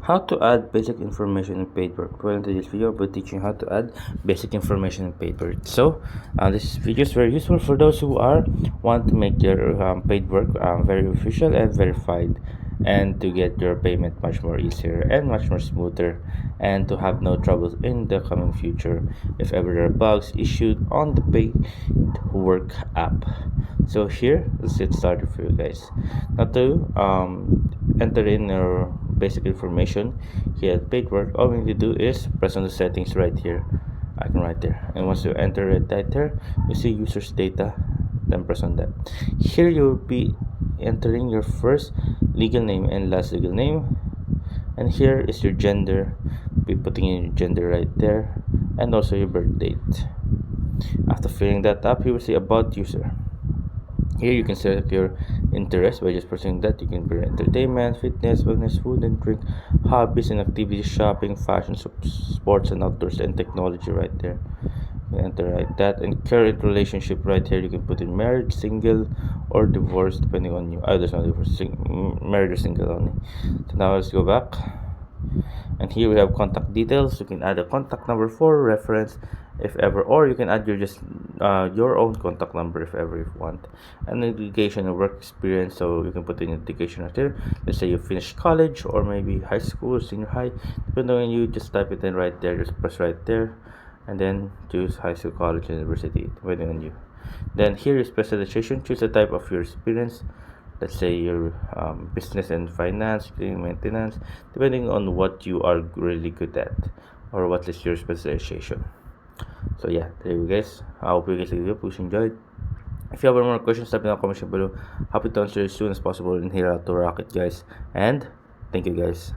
How to add basic information in paid work. Well, in this video, we're teaching how to add basic information in paid work. So, this video is very useful for those who want to make their paid work very official and verified, and to get your payment much more easier and much more smoother, and to have no troubles in the coming future if ever there are bugs issued on the paid work app. So here, let's get started for you guys. Now to enter in your basic information here at paid work, all we need to do is press on the settings right here, icon right there, and once you enter it right there, you see users data, then press on that. Here you'll be entering your first legal name and last legal name, and here is your gender. Be putting in your gender right there, and also your birth date. After filling that up, you will see about user. Here you can select your interest by just pressing that. You can put entertainment, fitness, wellness, food and drink, hobbies and activities, shopping, fashion, sports and outdoors, and technology right there. You can enter right that, and current relationship right here. You can put in married, single, or divorced depending on you. There's no divorce, married or single only. So now let's go back. And here we have contact details. You can add a contact number for reference if ever, or you can add your own contact number if ever you want. And education and work experience, so you can put in education right here. Let's say you finished college or maybe high school, senior high, depending on you. Just type it in right there. Just press right there, and then choose high school, college, university, depending on you. Then here is specialization. Choose the type of your experience. Let's say your business and finance, maintenance, depending on what you are really good at or what is your specialization. So yeah, there you guys. I hope you guys enjoyed. If you have any more questions, type in the comment below. Happy to answer as soon as possible, and here out to rock it, guys. And thank you guys.